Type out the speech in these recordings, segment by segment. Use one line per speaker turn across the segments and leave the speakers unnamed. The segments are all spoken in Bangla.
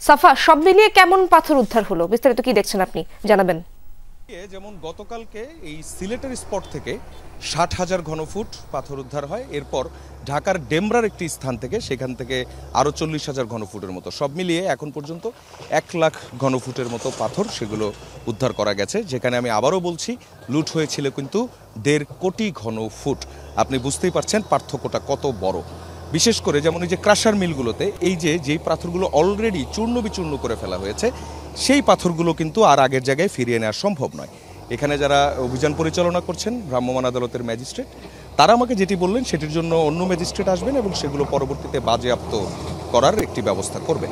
সাফা, সব মিলিয়ে কেমন পাথর উদ্ধার হলো, বিস্তারিত কি দেখছেন আপনি জানাবেন।
যেমন গতকালকে এই সিলেটের স্পট থেকে ৬০,০০০ ঘনফুট পাথর উদ্ধার হয়। এরপর ঢাকার ডেমরার একটি স্থান থেকে সেখান থেকে আরও ৪০,০০০ ঘনফুটের মতো, সব মিলিয়ে এখন পর্যন্ত ১,০০,০০০ ঘনফুটের মতো পাথর সেগুলো উদ্ধার করা গেছে। যেখানে আমি আবারও বলছি, লুট হয়েছিল কিন্তু ১.৫ কোটি ঘনফুট। আপনি বুঝতেই পারছেন পার্থক্যটা কত বড়। বিশেষ করে যেমন এই যে ক্রাশার মিলগুলোতে এই যেই পাথরগুলো অলরেডি চূর্ণ বিচূর্ণ করে ফেলা হয়েছে, সেই পাথরগুলো কিন্তু আর আগের জায়গায় ফিরিয়ে নেওয়া সম্ভব নয়। এখানে যারা অভিযান পরিচালনা করছেন ভ্রাম্যমাণ আদালতের ম্যাজিস্ট্রেট, তারা আমাকে যেটি বললেন সেটির জন্য অন্য ম্যাজিস্ট্রেট আসবেন এবং সেগুলো পরবর্তীতে বাজেয়াপ্ত করার একটি ব্যবস্থা করবেন।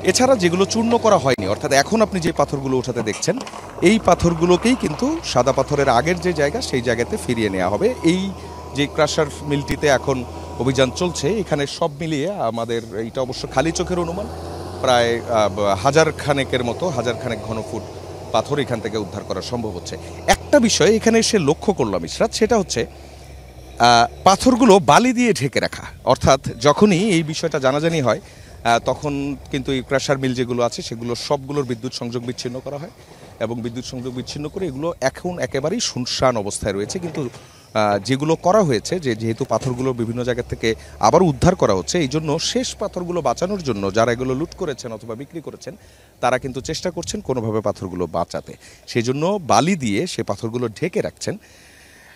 এছাড়া যেগুলো চূর্ণ করা হয়নি, অর্থাৎ এখন আপনি যে পাথরগুলো ওঠাতে দেখছেন, এই পাথরগুলোকেই কিন্তু সাদা পাথরের আগের যে জায়গা সেই জায়গাতে ফিরিয়ে নেওয়া হবে। এই যে ক্রাশার মিলটিতে এখন অভিযান চলছে, এখানে সব মিলিয়ে আমাদের এইটা অবশ্য খালি চোখের অনুমান, প্রায় ১,০০০ খানেকের মতো ১,০০০ খানেক ঘনফুট পাথর এখান থেকে উদ্ধার করা সম্ভব হচ্ছে। একটা বিষয় এখানে এসে লক্ষ্য করলাম ইশরাত, সেটা হচ্ছে পাথরগুলো বালি দিয়ে ঢেকে রাখা। অর্থাৎ যখনই এই বিষয়টা জানাজানি হয় তখন কিন্তু এই ক্রাশার মিল যেগুলো আছে সেগুলো সবগুলোর বিদ্যুৎ সংযোগ বিচ্ছিন্ন করা হয় এবং বিদ্যুৎ সংযোগ বিচ্ছিন্ন করে এগুলো এখন একেবারেই শুনশান অবস্থায় রয়েছে। কিন্তু যেগুলো করা হয়েছে, যেহেতু পাথরগুলো বিভিন্ন জায়গা থেকে আবার উদ্ধার করা হচ্ছে, এই জন্য শেষ পাথরগুলো বাঁচানোর জন্য যারা এগুলো লুট করেছেন অথবা বিক্রি করেছেন তারা কিন্তু চেষ্টা করছেন কোনোভাবে পাথরগুলো বাঁচাতে। সেই জন্য বালি দিয়ে সে পাথরগুলো ঢেকে রাখছেন।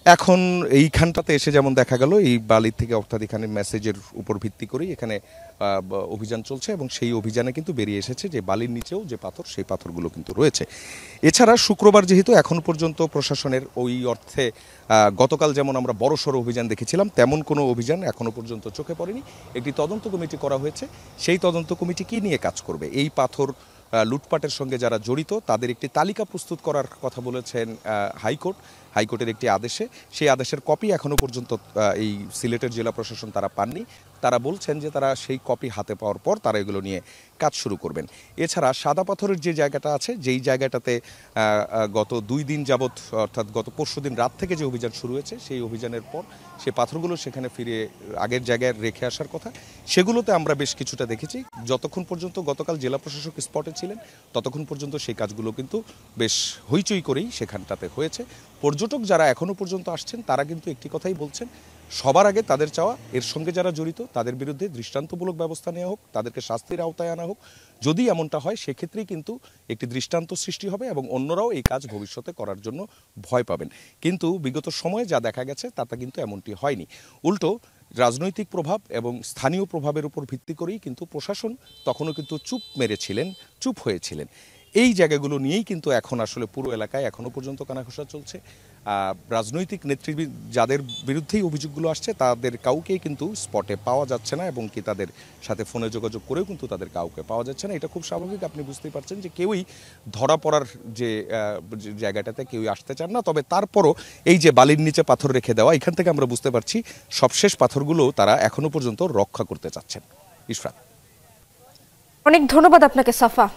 এখন এইখানটাতে এসে যেমন দেখা গেল এই বালির থেকে, অর্থাৎ এখানে মেসেজের উপর ভিত্তি করেই এখানে অভিযান চলছে এবং সেই অভিযানে কিন্তু বেরিয়ে এসেছে যে বালির নিচেও যে পাথর, সেই পাথরগুলো কিন্তু রয়েছে। এছাড়া শুক্রবার যেহেতু এখনও পর্যন্ত প্রশাসনের ওই অর্থে গতকাল যেমন আমরা বড়সড় অভিযান দেখেছিলাম, তেমন কোনো অভিযান এখনও পর্যন্ত চোখে পড়েনি। একটি তদন্ত কমিটি করা হয়েছে, সেই তদন্ত কমিটি কী নিয়ে কাজ করবে, এই পাথর লুটপাটের সঙ্গে যারা জড়িত তাদের একটি তালিকা প্রস্তুত করার কথা বলেছেন হাইকোর্টের একটি আদেশে। সেই আদেশের কপি এখনও পর্যন্ত এই সিলেটের জেলা প্রশাসন তারা পাননি। তারা বলছেন যে তারা সেই কপি হাতে পাওয়ার পর তারা এগুলো নিয়ে কাজ শুরু করবেন। এছাড়া সাদা পাথরের যে জায়গাটা আছে, যেই জায়গাটাতে গত 2 দিন যাবৎ, অর্থাৎ গত পরশুদিন রাত থেকে যে অভিযান শুরু হয়েছে, সেই অভিযানের পর সে পাথরগুলো সেখানে ফিরে আগের জায়গায় রেখে আসার কথা, সেগুলোতে আমরা বেশ কিছুটা দেখেছি। যতক্ষণ পর্যন্ত গতকাল জেলা প্রশাসক স্পটে ছিলেন ততক্ষণ পর্যন্ত সেই কাজগুলো কিন্তু বেশ হইচই করেই সেখানটাতে হয়েছে। পর্যটক যারা এখনও পর্যন্ত আসছেন তারা কিন্তু একটি কথাই বলছেন, সবার আগে তাদের চাওয়া এর সঙ্গে যারা জড়িত তাদের বিরুদ্ধে দৃষ্টান্তমূলক ব্যবস্থা নেওয়া হোক, তাদেরকে শাস্তির আওতায় আনা হোক। যদি এমনটা হয় সেক্ষেত্রেই কিন্তু একটি দৃষ্টান্ত সৃষ্টি হবে এবং অন্যরাও এই কাজ ভবিষ্যতে করার জন্য ভয় পাবেন। কিন্তু বিগত সময়ে যা দেখা গেছে তাতে কিন্তু এমনটি হয়নি। উল্টো রাজনৈতিক প্রভাব এবং স্থানীয় প্রভাবের উপর ভিত্তি করেই কিন্তু প্রশাসন তখনও কিন্তু চুপ হয়েছিলেন। এই জায়গাগুলো নিয়েই কিন্তু এখন আসলে পুরো এলাকায় এখনও পর্যন্ত কানাঘুষা চলছে। রাজনৈতিক নেতৃবৃন্দ যাদের বিরুদ্ধেই অভিযোগগুলো আসছে তাদের কাউকেই কিন্তু স্পটে পাওয়া যাচ্ছে না এবং কি তাদের সাথে ফোনে যোগাযোগ করেও কিন্তু তাদের কাউকে পাওয়া যাচ্ছে না। এটা খুব স্বাভাবিক, আপনি বুঝতেই পারছেন যে কেউই ধরা পড়ার যে জায়গাটাতে কেউই আসতে চান না। তবে তারপরও এই যে বালির নিচে পাথর রেখে দেওয়া, এখান থেকে আমরা বুঝতে পারছি সবশেষ পাথরগুলো তারা এখনও পর্যন্ত রক্ষা করতে চাচ্ছেন। ইশরাত,
অনেক ধন্যবাদ আপনাকে সাফা।